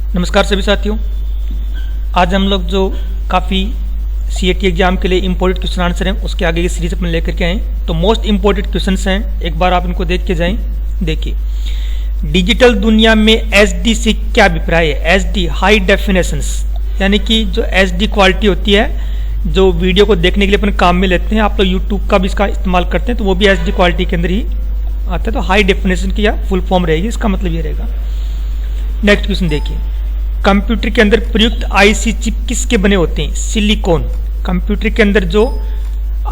नमस्कार सभी साथियों। आज हम लोग जो काफ़ी CAT एग्जाम के लिए इम्पोर्टेंट क्वेश्चन आंसर हैं उसके आगे की सीरीज अपन लेकर के आए। तो मोस्ट इम्पोर्टेंट क्वेश्चंस हैं, एक बार आप इनको देख के जाएं। देखिए, डिजिटल दुनिया में HD से क्या अभिप्राय है। HD हाई डेफिनेशंस, यानी कि जो HD क्वालिटी होती है, जो वीडियो को देखने के लिए अपन काम में लेते हैं। आप लोग यूट्यूब का भी इसका इस्तेमाल करते हैं तो वो भी HD क्वालिटी के अंदर ही आता है। तो हाई डेफिनेशन की या फुल फॉर्म रहेगी, इसका मतलब ये रहेगा। नेक्स्ट क्वेश्चन देखिए, कंप्यूटर के अंदर प्रयुक्त IC चिप किसके बने होते हैं। सिलिकॉन। कंप्यूटर के अंदर जो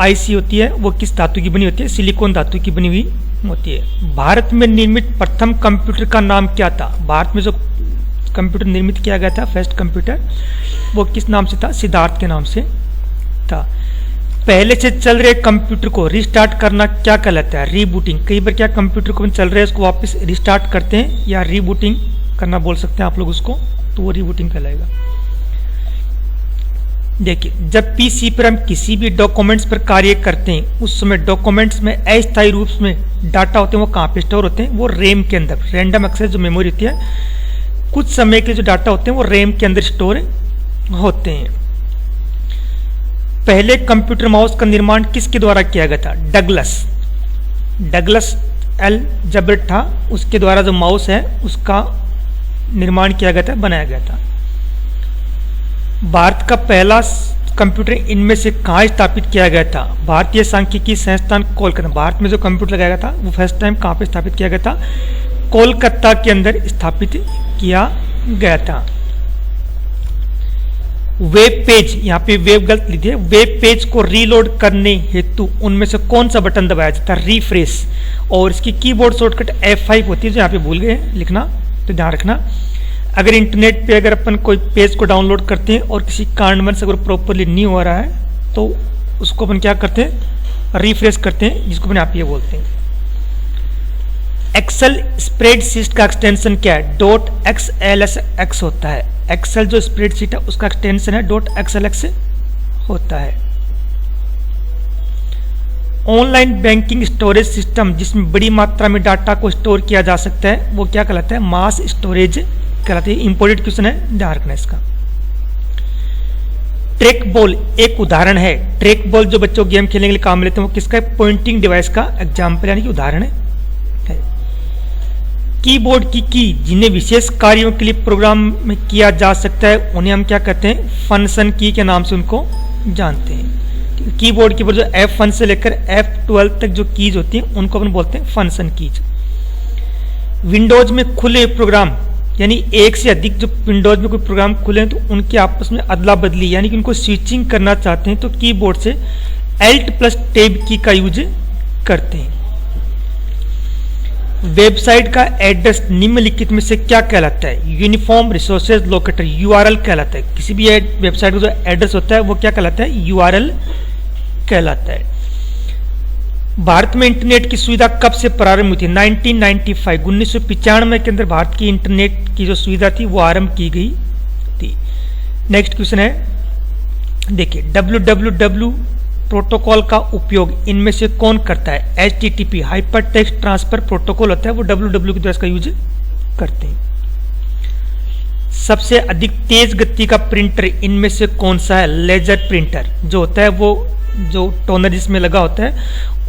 IC होती है वो किस धातु की बनी होती है, सिलिकॉन धातु की बनी हुई होती है। भारत में निर्मित प्रथम कंप्यूटर का नाम क्या था। भारत में जो कंप्यूटर निर्मित किया गया था, फर्स्ट कंप्यूटर, वो किस नाम से था, सिद्धार्थ के नाम से था। पहले से चल रहे कंप्यूटर को रिस्टार्ट करना क्या कहलाता है, रीबूटिंग। कई बार क्या कंप्यूटर को चल रहे हैं उसको वापस रिस्टार्ट करते हैं या रीबूटिंग करना बोल सकते हैं आप लोग उसको, तो वो रीबूटिंग कहलाएगा। देखिए, जब PC पर हम किसी भी डॉक्यूमेंट्स पर कार्य करते हैं उस समय डॉक्यूमेंट्स में अस्थायी रूप में डाटा होते हैं, वो कहाँ पे स्टोर होते हैं, वो रैम के अंदर। रैंडम एक्सेस जो मेमोरी होती है, कुछ समय के जो डाटा होते हैं वो रैम के अंदर स्टोर होते हैं। पहले कंप्यूटर माउस का निर्माण किसके द्वारा किया गया था, डगलस एल्ज़बर्ट था, उसके द्वारा जो माउस है उसका निर्माण किया गया था, बनाया गया था। भारत का पहला कंप्यूटर इनमें से कहाँ स्थापित किया गया था, भारतीय सांख्यिकी संस्थान कोलकाता। भारत में जो कंप्यूटर लगाया गया था वो फर्स्ट टाइम कहाँ पे स्थापित किया गया था, कोलकाता के अंदर स्थापित किया गया था। वेब पेज, यहाँ पे वेब गलत लिखिए, वेब पेज को रीलोड करने हेतु उनमें से कौन सा बटन दबाया जाता है, रिफ्रेश। और इसकी कीबोर्ड शॉर्टकट F5 होती है, जो यहाँ पे भूल गए लिखना, तो ध्यान रखना। अगर इंटरनेट पे अगर अपन कोई पेज को डाउनलोड करते हैं और किसी कारणवश अगर प्रॉपरली नहीं हो रहा है तो उसको अपन क्या करते हैं, रिफ्रेश करते हैं, जिसको अपन आप ये बोलते हैं। एक्सेल स्प्रेडशीट का एक्सटेंशन क्या है, .xlsx होता है। एक्सेल जो स्प्रेडशीट है उसका एक्सटेंशन है .xlsx होता है। ऑनलाइन बैंकिंग स्टोरेज सिस्टम जिसमें बड़ी मात्रा में डाटा को स्टोर किया जा सकता है वो क्या कहलाता है, मास स्टोरेज कहलाती है। इंपोर्टेंट क्वेश्चन है, ध्यान रखना इसका। ट्रैक बॉल एक उदाहरण है। ट्रैक बॉल जो बच्चों गेम खेलने के लिए काम लेते हैं वो किसका है, पॉइंटिंग डिवाइस का एग्जाम्पल यानी कि उदाहरण है। कीबोर्ड की जिन्हें विशेष कार्यों के लिए प्रोग्राम में किया जा सकता है उन्हें हम क्या कहते हैं, फंक्शन की के नाम से उनको जानते हैं। कीबोर्ड की जो F1 से लेकर F12 तक जो कीज होती हैं उनको अपन बोलते हैं फंक्शन कीज। विंडोज में खुले प्रोग्राम, यानी एक से अधिक जो विंडोज में कोई प्रोग्राम खुले हैं तो उनके आपस में अदला बदली यानी कि उनको स्विचिंग करना चाहते हैं तो कीबोर्ड से Alt+Tab की का यूज करते हैं। वेबसाइट का एड्रेस निम्नलिखित में से क्या कहलाता है, यूनिफॉर्म रिसोर्सेज लोकेटर, URL कहलाता है। किसी भी वेबसाइट का जो एड्रेस होता है वो क्या कहलाता है, URL कहलाता है। भारत में इंटरनेट की सुविधा कब से प्रारंभ हुई थी, 1995 1995 के अंदर भारत की इंटरनेट की जो सुविधा थी वो आरंभ की गई थी। नेक्स्ट क्वेश्चन है, देखिए, www प्रोटोकॉल का उपयोग इनमें से कौन करता है, HTTP hyper text transfer protocol होता है, वो www की द्वारा इसका यूज करते हैं। सबसे अधिक तेज गति का प्रिंटर इनमें से कौन सा है, लेजर प्रिंटर जो होता है वो जो टोनर जिसमें लगा होता है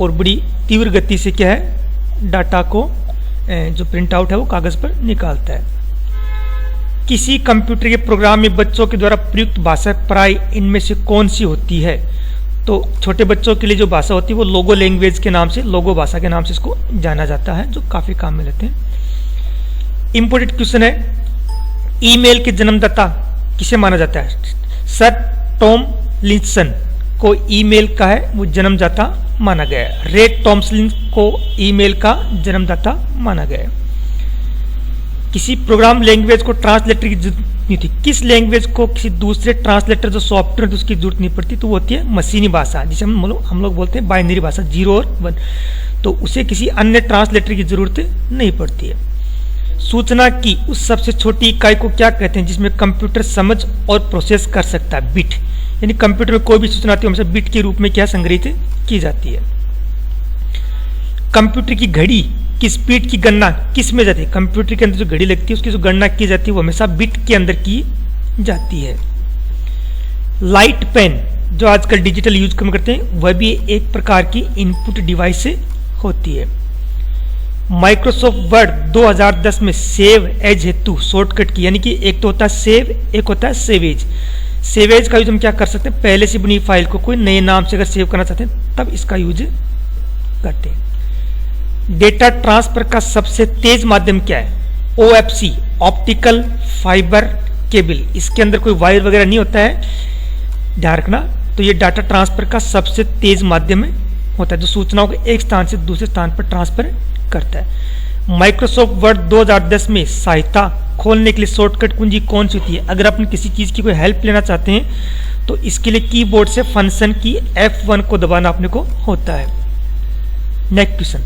और बड़ी तीव्र गति से क्या है डाटा को जो प्रिंट आउट है वो कागज पर निकालता है। किसी कंप्यूटर के प्रोग्राम में बच्चों के द्वारा प्रयुक्त भाषा प्राय इनमें से कौन सी होती है, तो छोटे बच्चों के लिए जो भाषा होती है वो लोगो लैंग्वेज के नाम से, लोगो भाषा के नाम से इसको जाना जाता है, जो काफी काम में लेते हैं। इंपोर्टेंट क्वेश्चन है, ईमेल के जन्मदाता किसे माना जाता है, सर टॉम लिंसन को ईमेल का है वो जन्मदाता माना गया है। रे टॉमलिंसन को ईमेल का जन्मदाता माना गया है। किसी प्रोग्राम लैंग्वेज को ट्रांसलेटर की जरूरत नहीं थी, किस लैंग्वेज को किसी दूसरे ट्रांसलेटर जो सॉफ्टवेयर उसकी जरूरत नहीं पड़ती, तो वो होती है मशीनी भाषा, जिसे हम लोग बोलते हैं बाइनरी भाषा, 0 और 1, तो उसे किसी अन्य ट्रांसलेटर की जरूरत नहीं पड़ती है। सूचना की उस सबसे छोटी इकाई को क्या कहते हैं जिसमें कंप्यूटर समझ और प्रोसेस कर सकता है, बिट। यानी कंप्यूटर में कोई भी सूचना आती है हमेशा बिट के रूप में क्या संग्रहित की जाती है। कंप्यूटर की घड़ी कि स्पीड की गणना किस में जाती है, कंप्यूटर के अंदर जो घड़ी लगती है उसकी जो गणना की जाती है वो हमेशा बिट के अंदर की जाती है। लाइट पेन जो आजकल डिजिटल यूज कम करते हैं वह भी एक प्रकार की इनपुट डिवाइस होती है। माइक्रोसॉफ्ट वर्ड 2010 में सेव एज हेतु शॉर्टकट की, यानी कि एक तो होता है सेव, एक होता है सेवेज। सेवेज का यूज हम क्या कर सकते हैं, पहले से बनी फाइल को कोई नए नाम से अगर सेव करना चाहते हैं तब इसका यूज करते हैं। डेटा ट्रांसफर का सबसे तेज माध्यम क्या है, OFC, ऑप्टिकल फाइबर केबल। इसके अंदर कोई वायर वगैरह नहीं होता है, ध्यान रखना। तो ये डाटा ट्रांसफर का सबसे तेज माध्यम होता है जो सूचनाओं को एक स्थान से दूसरे स्थान पर ट्रांसफर करता है। माइक्रोसॉफ्ट वर्ड 2010 में सहायता खोलने के लिए शॉर्टकट कुंजी कौन सी होती है, अगर आप किसी चीज की कोई हेल्प लेना चाहते हैं तो इसके लिए कीबोर्ड से फंक्शन की F1 को दबाना अपने को होता है। नेक्स्ट क्वेश्चन,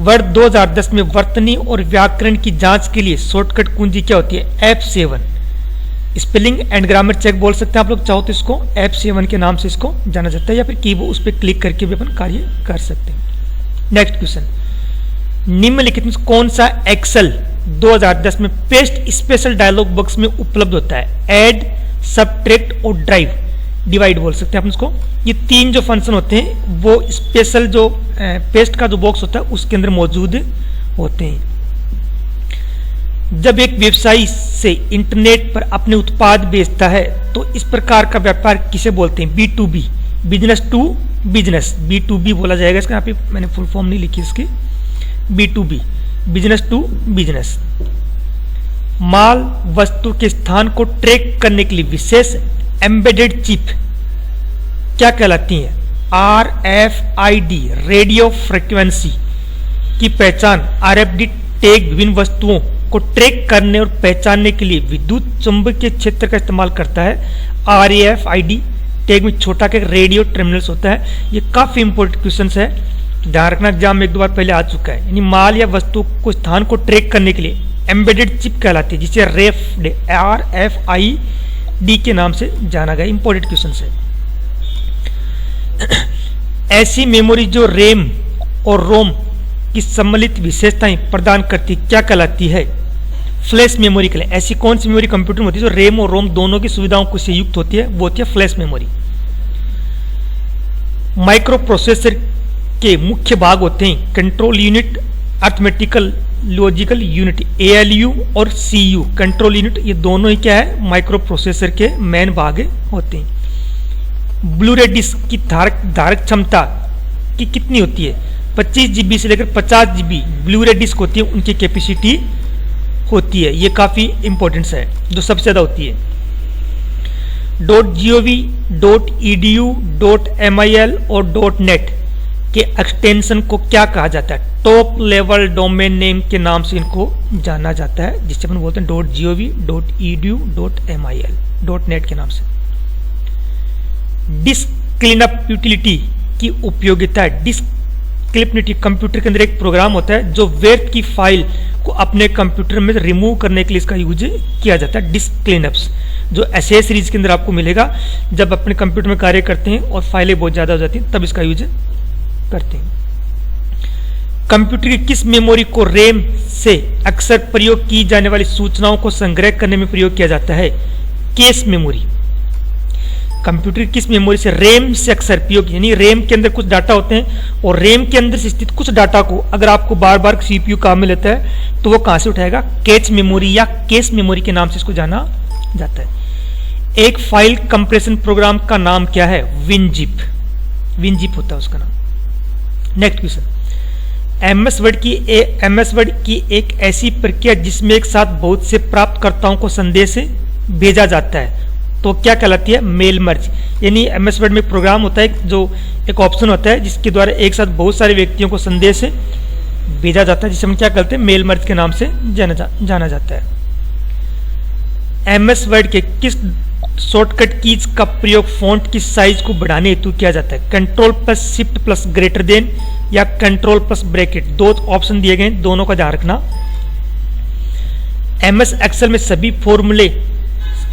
वर्ड 2010 में वर्तनी और व्याकरण की जांच के लिए शॉर्टकट कुंजी क्या होती है, F7। Spelling and grammar check बोल सकते हैं आप लोग चाहो तो इसको F7 के नाम से इसको जाना जाता है, या फिर कीबोर्ड उस पर क्लिक करके भी अपन कार्य कर सकते हैं। नेक्स्ट क्वेश्चन, निम्नलिखित में कौन सा एक्सेल 2010 में पेस्ट स्पेशल डायलॉग बॉक्स में उपलब्ध होता है, ऐड, सबट्रैक्ट और ड्राइव, डिवाइड बोल सकते हैं अपन इसको। ये तीन जो फंक्शन होते हैं वो स्पेशल जो पेस्ट का जो बॉक्स होता है उसके अंदर मौजूद होते हैं। जब एक व्यवसायी से इंटरनेट पर अपने उत्पाद बेचता है तो इस प्रकार का व्यापार किसे बोलते हैं, B2B, business to business, B2B बोला जाएगा इसका। यहाँ पे मैंने फुल फॉर्म नहीं लिखी इसकी, B2B, बिजनेस टू बिजनेस। माल वस्तु के स्थान को ट्रैक करने के लिए विशेष एम्बेडेड चिप क्या कहलाती है, RFID, रेडियो फ्रीक्वेंसी की पहचान RFID टैग विभिन्न वस्तुओं को ट्रैक करने और पहचानने के लिए विद्युत चुंबकीय क्षेत्र का इस्तेमाल करता है। RFID टैग में छोटा के रेडियो टर्मिनल्स होता है। ये काफी इंपॉर्टेंट क्वेश्चन है, ध्यान रखना, एग्जाम में एक दो बार पहले आ चुका है। यानी माल या वस्तु को स्थान को ट्रैक करने के लिए एम्बेडेड चिप कहलाती है जिसे RFID के नाम से जाना गया। इंपॉर्टेंट क्वेश्चन है। ऐसी मेमोरी जो रैम और रोम की सम्मिलित विशेषताएं प्रदान करती क्या कहलाती है, फ्लैश मेमोरी के लिए। ऐसी कौन सी मेमोरी कंप्यूटर में होती है जो रैम और रोम दोनों की सुविधाओं को से युक्त होती है, वो होती है फ्लैश मेमोरी। माइक्रो प्रोसेसर के मुख्य भाग होते हैं control unit, arithmetical logical unit, ALU और CU, कंट्रोल यूनिट। ये दोनों ही क्या है, माइक्रो प्रोसेसर के मेन भाग होते हैं। ब्लूरे डिस्क की धारक क्षमता की कितनी होती है, 25 GB से लेकर 50 GB ब्लूरे डिस्क होती है, उनकी कैपेसिटी होती है। ये काफी इंपॉर्टेंट है, जो सबसे ज्यादा होती है। .gov, .edu, .mil और .net के एक्सटेंशन को क्या कहा जाता है, टॉप लेवल डोमेन नेम के नाम से इनको जाना जाता है, जिससे अपन बोलते हैं .gov, .edu, .mil, .net के नाम से। डिस्क क्लीनअप यूटिलिटी की उपयोगिता है। डिस्क क्लिपनिटी कंप्यूटर के अंदर एक प्रोग्राम होता है जो व्यर्थ की फाइल को अपने कंप्यूटर में रिमूव करने के लिए इसका यूज किया जाता है। डिस्क क्लीनअप्स जो SS सीरीज के अंदर आपको मिलेगा, जब अपने कंप्यूटर में कार्य करते हैं और फाइलें बहुत ज्यादा हो जाती हैं तब इसका यूज करते हैं। कंप्यूटर की किस मेमोरी को रैम से अक्सर प्रयोग की जाने वाली सूचनाओं को संग्रह करने में प्रयोग किया जाता है, कैश मेमोरी। कंप्यूटर की किस मेमोरी से रैम से अक्सर प्रयोग, यानी रैम के अंदर कुछ डाटा होते हैं और रैम के अंदर से स्थित कुछ डाटा को अगर आपको बार बार CPU काम में लेता है तो वो कहां से उठाएगा, कैच मेमोरी या कैश मेमोरी के नाम से इसको जाना जाता है। एक फाइल कंप्रेशन प्रोग्राम का नाम क्या है, विनजिप, विनजिप होता है उसका नाम। नेक्स्ट क्वेश्चन, MS वर्ड की एक ऐसी प्रक्रिया जिसमें एक साथ बहुत से प्राप्तकर्ताओं को संदेश भेजा जाता है तो क्या कहलाती है, मेल मर्ज। यानी MS वर्ड में एक प्रोग्राम होता है जो एक ऑप्शन होता है जिसके द्वारा एक साथ बहुत सारे व्यक्तियों को संदेश भेजा जाता है, जिसे हम क्या कहते हैं, मेल मर्ज के नाम से जाना जाता है। MS वर्ड के किस शॉर्टकट कीज का प्रयोग फॉन्ट की साइज को बढ़ाने हेतु किया जाता है, Ctrl+Shift+, या Ctrl+, दो ऑप्शन दिए गए, दोनों का ध्यान रखना। MS एक्सेल में सभी फॉर्मूले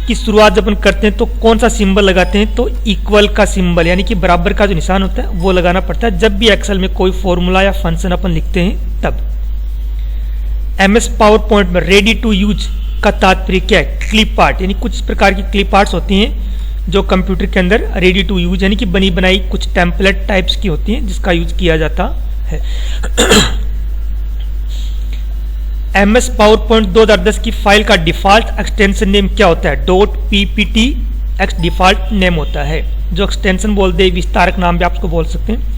की शुरुआत जब अपन करते हैं तो कौन सा सिंबल लगाते हैं, तो इक्वल का सिंबल, यानी कि बराबर का जो निशान होता है वो लगाना पड़ता है जब भी एक्सेल में कोई फॉर्मूला या फंक्शन अपन लिखते हैं तब। MS पावर पॉइंट में रेडी टू यूज का तात्पर्य क्या है? क्लिप आर्ट, यानी कुछ प्रकार की क्लिप आर्ट्स होती हैं जो कंप्यूटर के अंदर रेडी टू यूज यानी कि बनी बनाई कुछ टेम्पलेट टाइप्स की होती हैं जिसका यूज किया जाता है। MS पावर पॉइंट 2010 की फाइल का डिफॉल्ट एक्सटेंशन नेम क्या होता है? .ppt एक्स डिफॉल्ट नेम होता है, जो एक्सटेंशन बोल दे, विस्तारक नाम भी आप उसको बोल सकते हैं।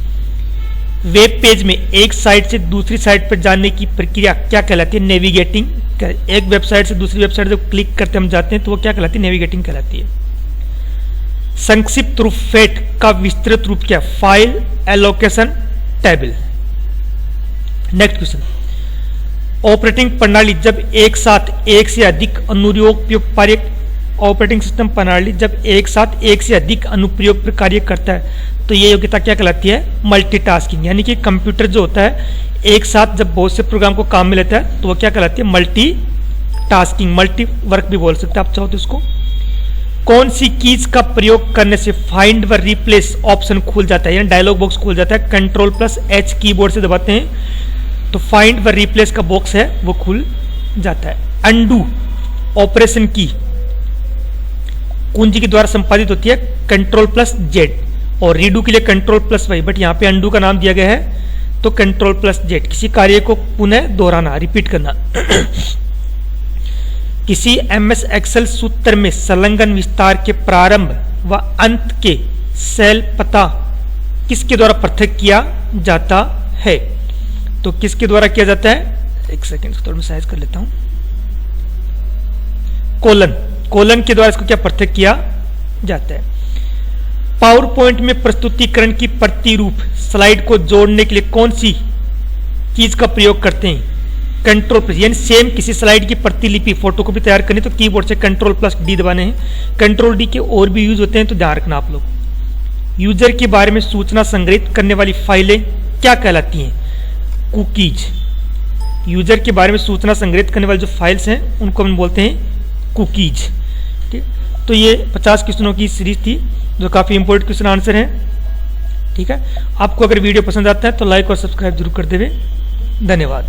वेब पेज में एक साइट से दूसरी साइट पर जाने की प्रक्रिया क्या कहलाती है? नेविगेटिंग। एक वेबसाइट से दूसरी वेबसाइट जब क्लिक करते हम जाते हैं तो वो क्या कहलाती है? नेविगेटिंग कहलाती है। संक्षिप्त रूप फेट का विस्तृत रूप क्या? File allocation table. Next question, operating प्रणाली जब एक साथ एक से अधिक अनुप्रयोग पर ऑपरेटिंग सिस्टम प्रणाली जब एक साथ एक से अधिक अनुप्रयोग पर कार्य करता है तो ये योग्यता क्या कहलाती है? मल्टीटास्किंग। यानी कि कंप्यूटर जो होता है एक साथ जब बहुत से प्रोग्राम को काम में लेता है तो वो क्या कहलाती है? मल्टीटास्किंग, मल्टी वर्क भी बोल सकते हैं आप चाहो तो इसको। कौन सी कीज का प्रयोग करने से फाइंड व रिप्लेस ऑप्शन खुल जाता है, यानी डायलॉग बॉक्स खुल जाता है? Ctrl+H कीबोर्ड से दबाते हैं तो फाइंड व रिप्लेस का बॉक्स है वो खुल जाता है। अनडू ऑपरेशन की कुंजी के द्वारा संपादित होती है Ctrl+Z, और रीडू के लिए Ctrl+Y, बट यहाँ पे अनडू का नाम दिया गया है तो Ctrl+Z। किसी कार्य को पुनः दोहराना, रिपीट करना। किसी MS एक्सेल सूत्र में संलग्न विस्तार के प्रारंभ व अंत के सेल पता किसके द्वारा पृथक किया जाता है? तो किसके द्वारा किया जाता है? एक सेकेंड थोड़ा मैं साइज कर लेता हूं। कोलन के द्वारा इसको क्या पृथक किया जाता है? पावर पॉइंट में प्रस्तुतिकरण की प्रतिरूप स्लाइड को जोड़ने के लिए कौन सी कीज का प्रयोग करते हैं? Ctrl+, यानी सेम किसी स्लाइड की प्रतिलिपि फोटो को भी तैयार करनी तो कीबोर्ड से Ctrl+D दबाने हैं। Ctrl+D के और भी यूज होते हैं तो ध्यान रखना आप लोग। यूजर के बारे में सूचना संग्रहित करने वाली फाइलें क्या कहलाती हैं? कुकीज। यूजर के बारे में सूचना संग्रहित करने वाली जो फाइल्स हैं उनको हम बोलते हैं कुकीज। ठीक, तो ये 50 क्वेश्चनों की सीरीज थी जो काफ़ी इंपॉर्टेंट क्वेश्चन आंसर हैं। ठीक है, आपको अगर वीडियो पसंद आता है तो लाइक और सब्सक्राइब जरूर कर देवे। धन्यवाद।